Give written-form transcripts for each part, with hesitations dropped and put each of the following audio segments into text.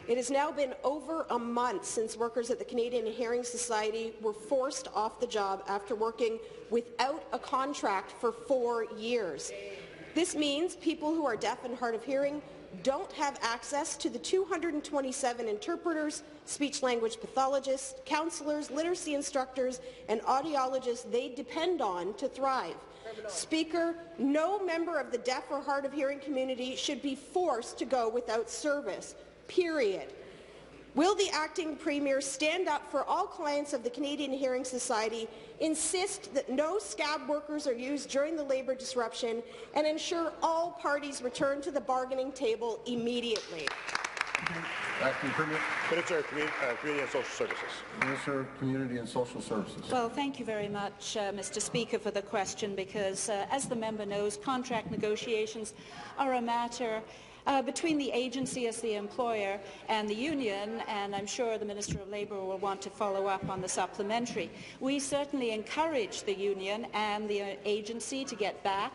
It has now been over a month since workers at the Canadian Hearing Society were forced off the job after working without a contract for 4 years. This means people who are deaf and hard of hearing don't have access to the 227 interpreters, speech-language pathologists, counsellors, literacy instructors, and audiologists they depend on to thrive. Speaker, no member of the deaf or hard of hearing community should be forced to go without service, period. Will the acting Premier stand up for all clients of the Canadian Hearing Society, insist that no scab workers are used during the labour disruption, and ensure all parties return to the bargaining table immediately? Acting Premier. Minister of Community and Social Services. Minister of Community and Social Services. Well, thank you very much, Mr. Speaker, for the question, because, as the member knows, contract negotiations are a matter between the agency as the employer and the union, and I'm sure the Minister of Labour will want to follow up on the supplementary. We certainly encourage the union and the agency to get back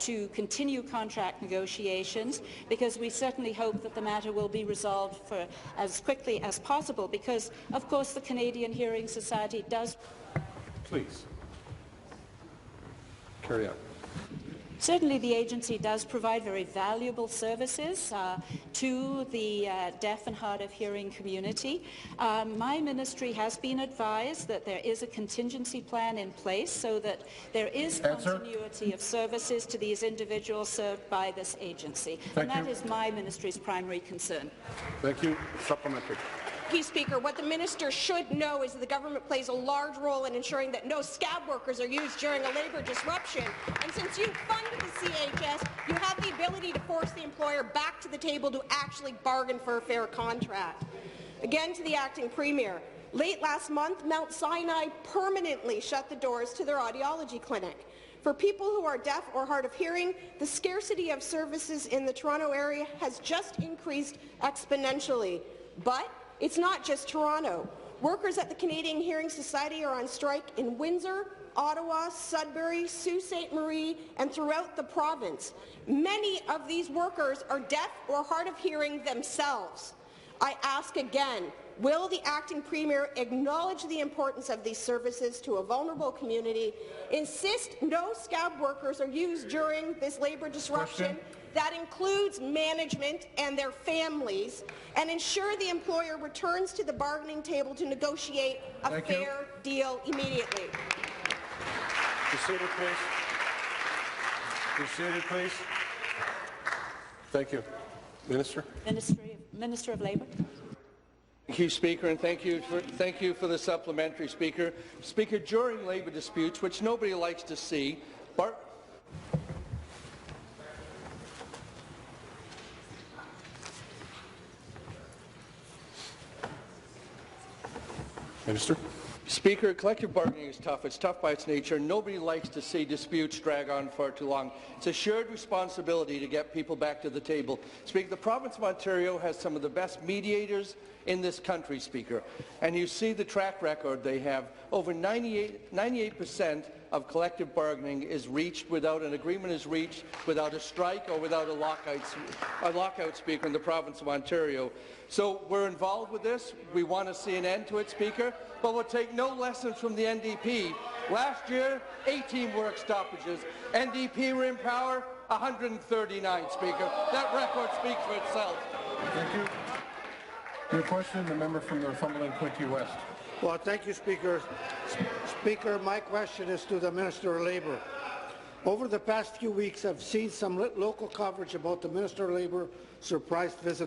to continue contract negotiations, because we certainly hope that the matter will be resolved for as quickly as possible, because, of course, the Canadian Hearing Society does. Please. Carry on. Certainly, the agency does provide very valuable services to the deaf and hard of hearing community. My ministry has been advised that there is a contingency plan in place so that there is continuity of services to these individuals served by this agency. And that is my ministry's primary concern. Thank you. Supplementary. Thank you, Speaker. What the minister should know is that the government plays a large role in ensuring that no scab workers are used during a labour disruption. And since you funded the CHS, you have the ability to force the employer back to the table to actually bargain for a fair contract. Again, to the acting Premier. Late last month, Mount Sinai permanently shut the doors to their audiology clinic. For people who are deaf or hard of hearing, the scarcity of services in the Toronto area has just increased exponentially. But it's not just Toronto. Workers at the Canadian Hearing Society are on strike in Windsor, Ottawa, Sudbury, Sault Ste. Marie, and throughout the province. Many of these workers are deaf or hard of hearing themselves. I ask again, will the acting Premier acknowledge the importance of these services to a vulnerable community, insist no scab workers are used during this labour disruption, that includes management and their families, and ensure the employer returns to the bargaining table to negotiate a fair deal immediately? Be seated, please. Be seated, please. Thank you. Minister. Minister of Labour. Thank you, Speaker, and thank you for the supplementary, Speaker. Speaker, during labour disputes, which nobody likes to see, Minister. Speaker, collective bargaining is tough. It's tough by its nature. Nobody likes to see disputes drag on far too long. It's a shared responsibility to get people back to the table. Speaker, the province of Ontario has some of the best mediators in this country, Speaker, and you see the track record they have. Over 98% of collective bargaining is reached without an agreement is reached, without a strike or without a lockout, Speaker, in the province of Ontario. So we're involved with this. We want to see an end to it, Speaker, but we'll take no lessons from the NDP. Last year, 18 work stoppages. NDP were in power, 139, Speaker. That record speaks for itself. Thank you. Your question, the member from Northumberland, Quinte West. Well, thank you, Speaker. Speaker, my question is to the Minister of Labour. Over the past few weeks, I've seen some local coverage about the Minister of Labour surprise visit